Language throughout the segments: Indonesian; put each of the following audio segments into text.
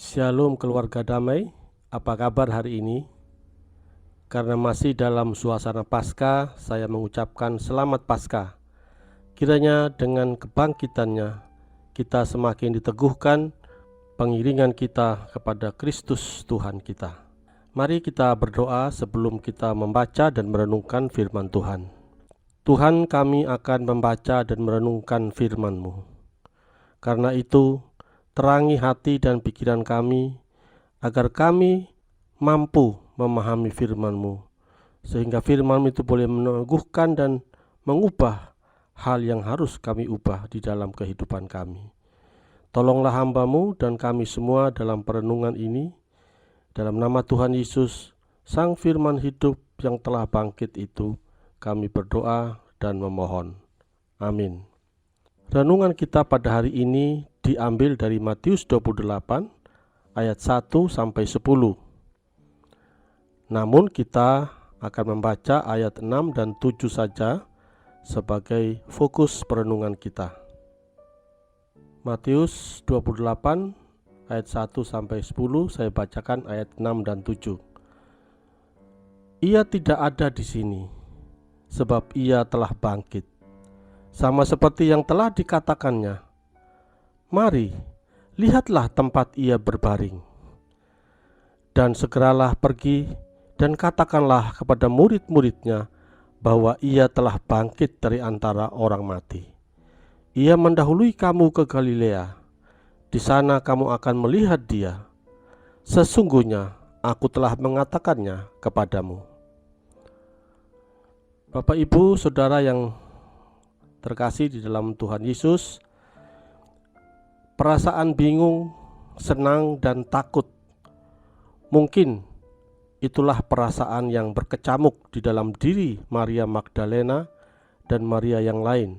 Shalom keluarga damai, apa kabar hari ini? Karena masih dalam suasana Paskah, saya mengucapkan selamat Paskah. Kiranya dengan kebangkitannya, kita semakin diteguhkan pengiringan kita kepada Kristus Tuhan kita. Mari kita berdoa sebelum kita membaca dan merenungkan firman Tuhan. Tuhan, kami akan membaca dan merenungkan firman-Mu. Karena itu, terangi hati dan pikiran kami, agar kami mampu memahami firman-Mu, sehingga firman-Mu itu boleh meneguhkan dan mengubah hal yang harus kami ubah di dalam kehidupan kami. Tolonglah hamba-Mu dan kami semua dalam perenungan ini, dalam nama Tuhan Yesus, Sang Firman hidup yang telah bangkit itu, kami berdoa dan memohon. Amin. Renungan kita pada hari ini diambil dari Matius 28 ayat 1 sampai 10. Namun kita akan membaca ayat 6 dan 7 saja sebagai fokus perenungan kita. Matius 28 ayat 1 sampai 10, saya bacakan ayat 6 dan 7. Ia tidak ada di sini, sebab ia telah bangkit, sama seperti yang telah dikatakannya. Mari, lihatlah tempat ia berbaring. Dan segeralah pergi dan katakanlah kepada murid-muridnya bahwa ia telah bangkit dari antara orang mati. Ia mendahului kamu ke Galilea. Di sana kamu akan melihat dia. Sesungguhnya aku telah mengatakannya kepadamu. Bapak, Ibu, Saudara yang terkasih di dalam Tuhan Yesus, perasaan bingung, senang, dan takut mungkin itulah perasaan yang berkecamuk di dalam diri Maria Magdalena dan Maria yang lain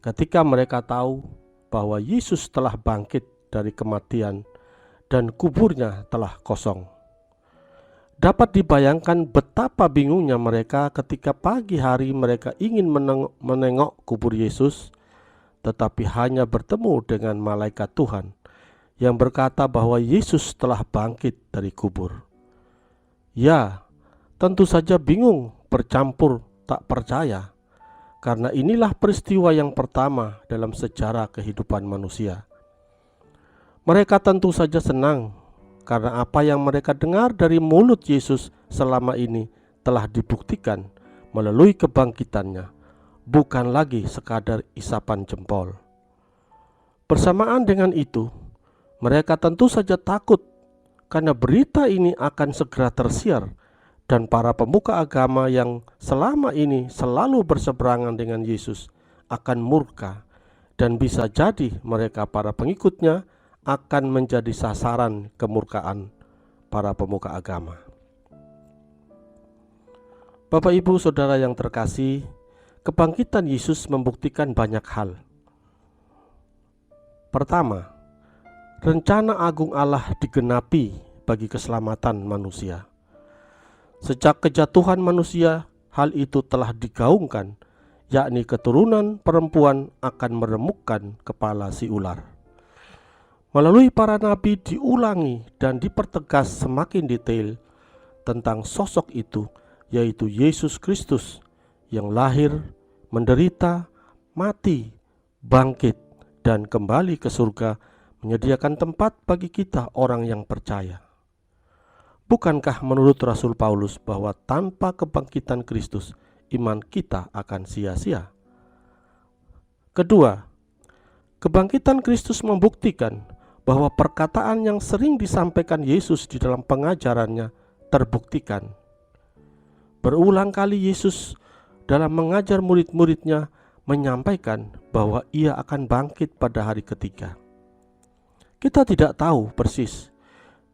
ketika mereka tahu bahwa Yesus telah bangkit dari kematian dan kuburnya telah kosong. Dapat dibayangkan betapa bingungnya mereka ketika pagi hari mereka ingin menengok kubur Yesus, tetapi hanya bertemu dengan malaikat Tuhan yang berkata bahwa Yesus telah bangkit dari kubur. Ya, tentu saja bingung, bercampur tak percaya, karena inilah peristiwa yang pertama dalam sejarah kehidupan manusia. Mereka tentu saja senang karena apa yang mereka dengar dari mulut Yesus selama ini telah dibuktikan melalui kebangkitannya, bukan lagi sekadar isapan jempol. Bersamaan dengan itu, mereka tentu saja takut karena berita ini akan segera tersiar dan para pemuka agama yang selama ini selalu berseberangan dengan Yesus akan murka, dan bisa jadi mereka para pengikutnya akan menjadi sasaran kemurkaan para pemuka agama. Bapak, Ibu, Saudara yang terkasih, kebangkitan Yesus membuktikan banyak hal. Pertama, rencana agung Allah digenapi bagi keselamatan manusia. Sejak kejatuhan manusia, hal itu telah digaungkan, yakni keturunan perempuan akan meremukkan kepala si ular. Melalui para nabi diulangi dan dipertegas semakin detail tentang sosok itu, yaitu Yesus Kristus yang lahir, menderita, mati, bangkit, dan kembali ke surga, menyediakan tempat bagi kita orang yang percaya. Bukankah menurut Rasul Paulus bahwa tanpa kebangkitan Kristus, iman kita akan sia-sia? Kedua, kebangkitan Kristus membuktikan bahwa perkataan yang sering disampaikan Yesus di dalam pengajarannya terbuktikan. Berulang kali Yesus dalam mengajar murid-muridnya menyampaikan bahwa ia akan bangkit pada hari ketiga. Kita tidak tahu persis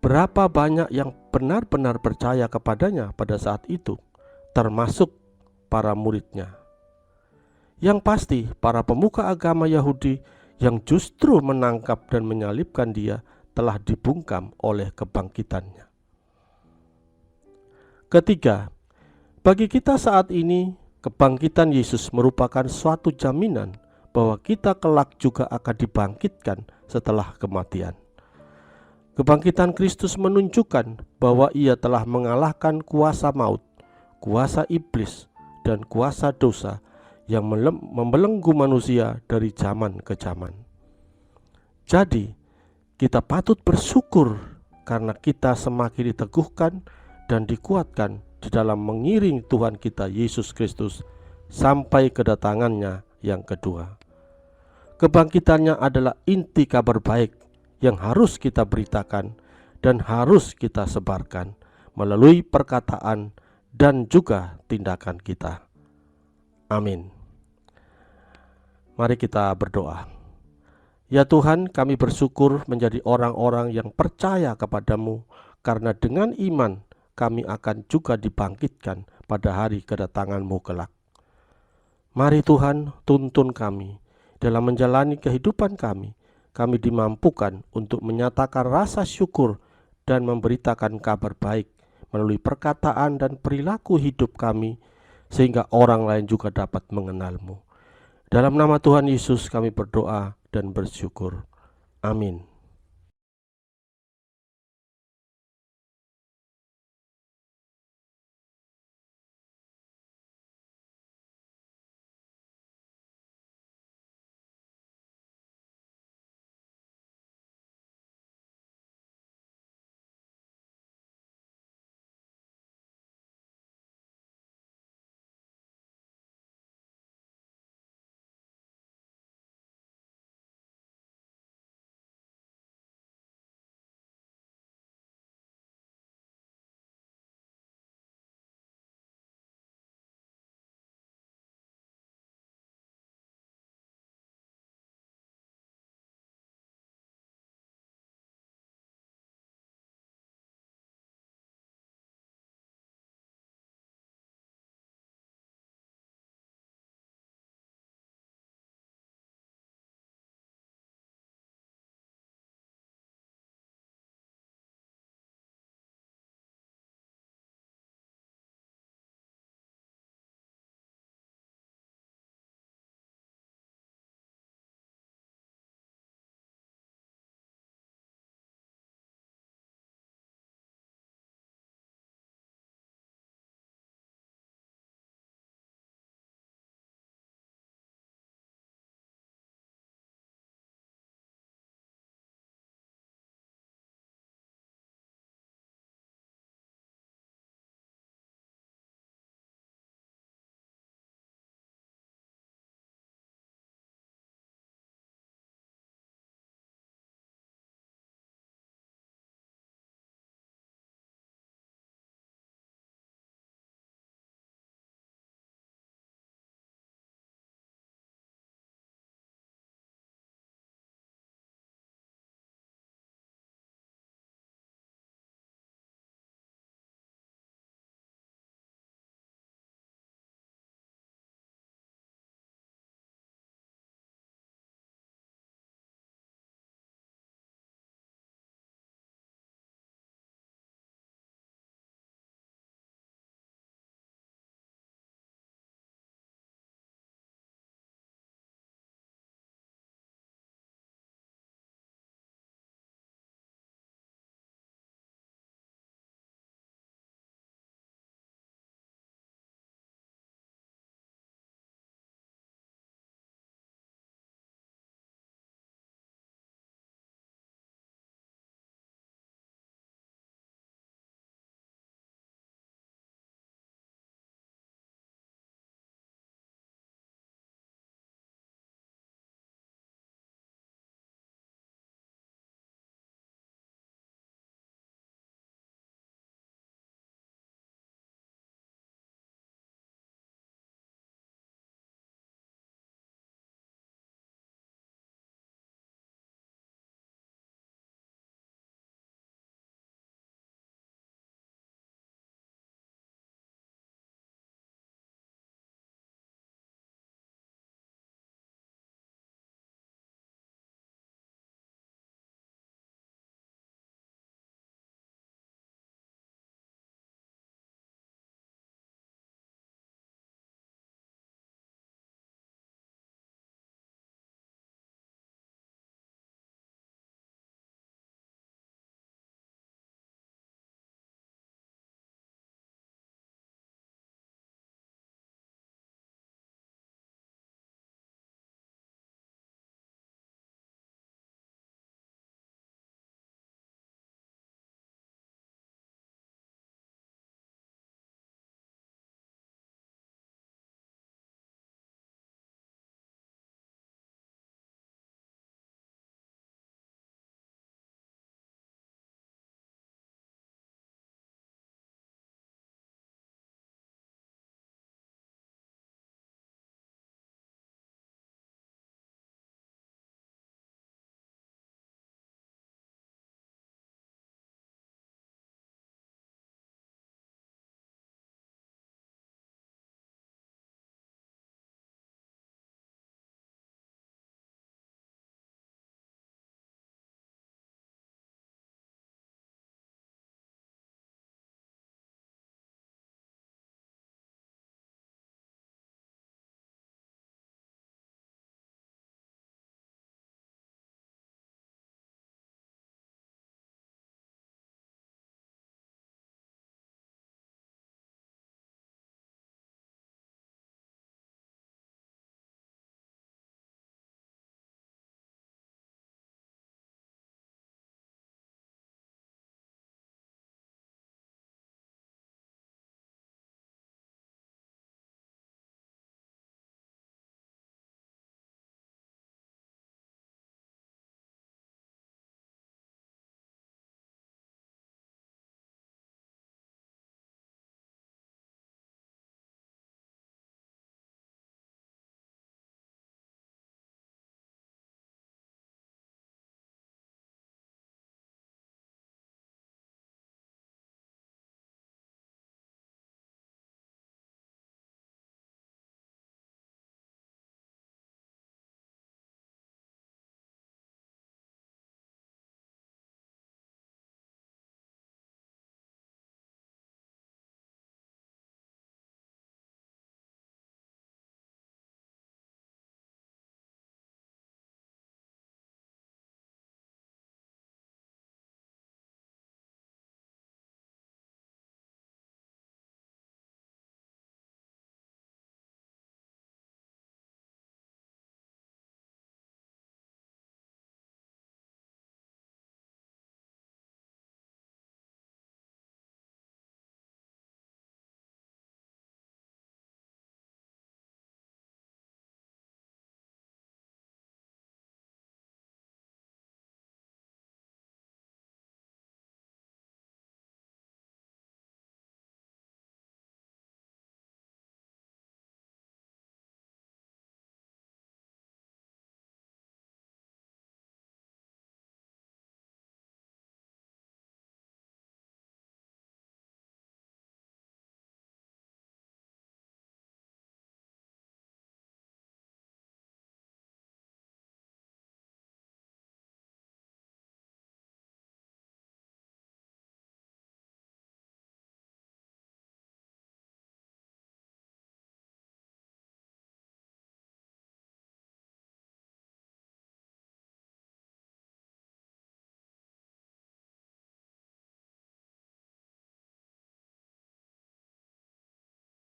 berapa banyak yang benar-benar percaya kepadanya pada saat itu, termasuk para muridnya. Yang pasti, para pemuka agama Yahudi yang justru menangkap dan menyalibkan dia telah dibungkam oleh kebangkitannya. Ketiga, bagi kita saat ini, kebangkitan Yesus merupakan suatu jaminan bahwa kita kelak juga akan dibangkitkan setelah kematian. Kebangkitan Kristus menunjukkan bahwa Ia telah mengalahkan kuasa maut, kuasa iblis, dan kuasa dosa yang membelenggu manusia dari zaman ke zaman. Jadi, kita patut bersyukur karena kita semakin diteguhkan dan dikuatkan di dalam mengiring Tuhan kita Yesus Kristus sampai kedatangannya yang kedua. Kebangkitannya adalah inti kabar baik yang harus kita beritakan dan harus kita sebarkan melalui perkataan dan juga tindakan kita. Amin. Mari kita berdoa. Ya Tuhan, kami bersyukur menjadi orang-orang yang percaya kepadamu, karena dengan iman kami akan juga dibangkitkan pada hari kedatangan-Mu kelak. Mari Tuhan, tuntun kami dalam menjalani kehidupan kami. Kami dimampukan untuk menyatakan rasa syukur dan memberitakan kabar baik melalui perkataan dan perilaku hidup kami, sehingga orang lain juga dapat mengenal-Mu. Dalam nama Tuhan Yesus kami berdoa dan bersyukur. Amin.